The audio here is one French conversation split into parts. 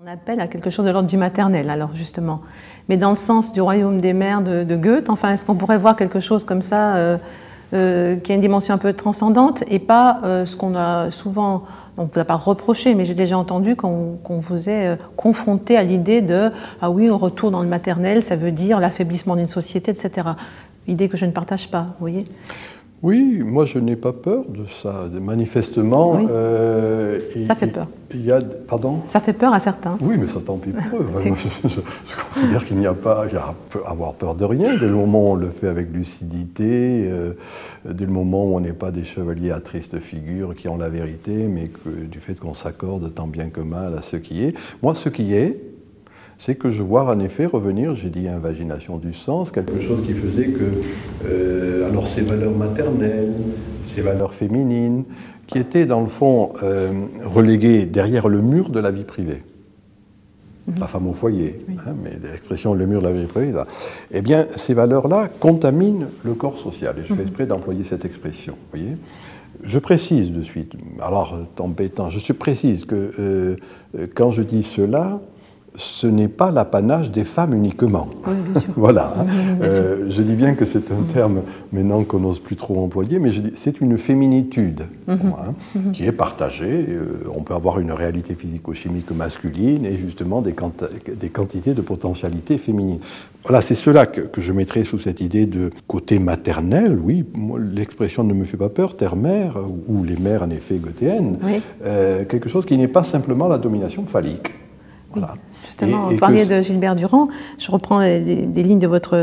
On appelle à quelque chose de l'ordre du maternel, alors justement. Mais dans le sens du royaume des mers de Goethe, enfin, est-ce qu'on pourrait voir quelque chose comme ça, qui a une dimension un peu transcendante, et pas ce qu'on a souvent, on ne vous a pas reproché, mais j'ai déjà entendu qu'on vous ait confronté à l'idée de « ah oui, on retourne dans le maternel, ça veut dire l'affaiblissement d'une société, etc. » Idée que je ne partage pas, vous voyez ? Oui, moi je n'ai pas peur de ça, manifestement. Oui. Ça fait peur. Pardon ? Ça fait peur à certains. Oui, mais ça tant pis pour eux. Moi, je considère qu'il n'y a pas à avoir peur de rien, dès le moment où on le fait avec lucidité, dès le moment où on n'est pas des chevaliers à triste figure qui ont la vérité, mais du fait qu'on s'accorde tant bien que mal à ce qui est. Moi, ce qui est, c'est que je vois en effet revenir, j'ai dit invagination du sens, quelque chose qui faisait que, alors ces valeurs maternelles, ces valeurs féminines, qui étaient dans le fond reléguées derrière le mur de la vie privée. La femme au foyer, oui. Mais l'expression le mur de la vie privée, là. Eh bien, ces valeurs-là contaminent le corps social, et je fais exprès d'employer cette expression, vous voyez. Je précise de suite, alors embêtant, je précise que quand je dis cela, ce n'est pas l'apanage des femmes uniquement. Oui, bien sûr. Voilà. Je dis bien que c'est un terme maintenant qu'on n'ose plus trop employer, mais je dis c'est une féminitude qui est partagée. On peut avoir une réalité physico-chimique masculine et justement des quantités de potentialités féminines. Voilà, c'est cela que je mettrais sous cette idée de côté maternel. Oui, l'expression ne me fait pas peur, terre-mère, ou les mères en effet goethéennes. Oui. Quelque chose qui n'est pas simplement la domination phallique. Voilà. Oui, justement, vous parliez de Gilbert Durand, je reprends des lignes de votre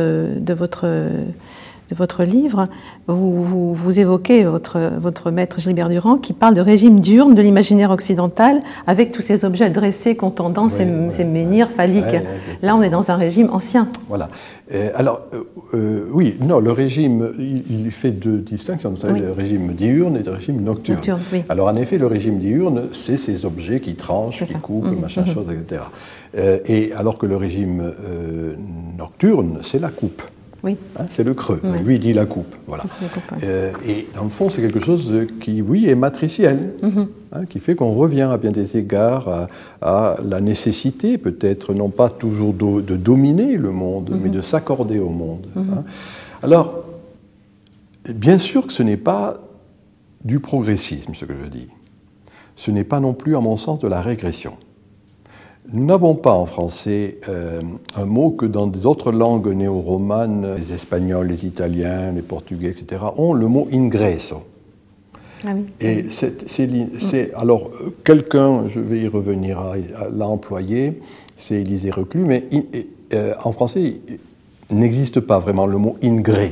livre, vous évoquez votre maître Gilbert Durand qui parle de régime diurne de l'imaginaire occidental avec tous ces objets dressés contendant ces menhirs phalliques. Là, on est dans un régime ancien. Voilà. Oui, non, le régime, il fait deux distinctions. Vous savez, le régime diurne et le régime nocturne. Oui. Alors, en effet, le régime diurne, c'est ces objets qui tranchent, qui coupent, machin chose, etc. Et alors que le régime nocturne, c'est la coupe. Oui. C'est le creux. Oui. Lui, il dit la coupe. Voilà. Et dans le fond, c'est quelque chose qui, oui, est matriciel, qui fait qu'on revient à bien des égards à la nécessité, peut-être, non pas toujours de dominer le monde, mais de s'accorder au monde. Alors, bien sûr que ce n'est pas du progressisme, ce que je dis. Ce n'est pas non plus, à mon sens, de la régression. Nous n'avons pas en français un mot que dans d'autres langues néo-romanes, les Espagnols, les Italiens, les Portugais, etc., ont le mot ingresso. Ah oui. Et alors, quelqu'un, je vais y revenir, l'a employé, c'est Élisée Reclus, mais en français, il n'existe pas vraiment le mot ingre.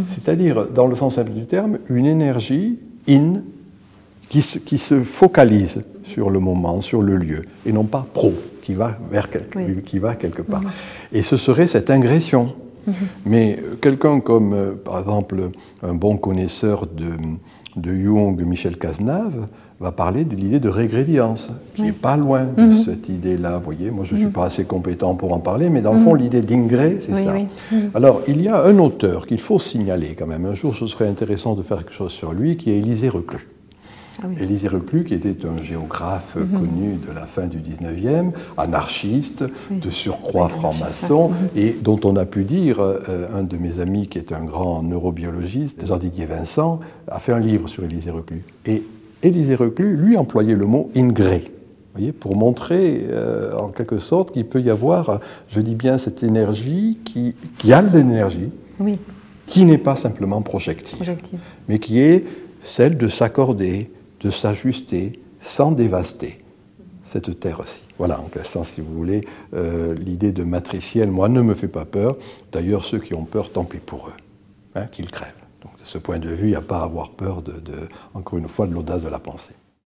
C'est-à-dire, dans le sens simple du terme, une énergie qui se focalise sur le moment, sur le lieu, et non pas pro, qui va quelque part. Et ce serait cette ingression. Mais quelqu'un comme, par exemple, un bon connaisseur de Jung, Michel Cazenave, va parler de l'idée de régrédience, qui n'est pas loin de cette idée-là. Vous voyez, moi je ne suis pas assez compétent pour en parler, mais dans le fond, l'idée d'ingré, c'est ça. Alors, il y a un auteur qu'il faut signaler quand même. Un jour, ce serait intéressant de faire quelque chose sur lui, qui est Élisée Reclus. Élisée Reclus, qui était un géographe connu de la fin du 19e, anarchiste, de surcroît franc-maçon, et dont on a pu dire, un de mes amis qui est un grand neurobiologiste, Jean-Didier Vincent, a fait un livre sur Élisée Reclus. Et Élisée Reclus, lui, employait le mot « ingré ». Vous voyez, pour montrer en quelque sorte qu'il peut y avoir, je dis bien, cette énergie qui a de l'énergie, qui n'est pas simplement projective, mais qui est celle de s'accorder, de s'ajuster, sans dévaster cette terre-ci. Voilà, en quelque sens, si vous voulez, l'idée de matriciel, moi, ne me fait pas peur. D'ailleurs, ceux qui ont peur, tant pis pour eux, qu'ils crèvent. Donc, de ce point de vue, il n'y a pas à avoir peur, encore une fois, de l'audace de la pensée.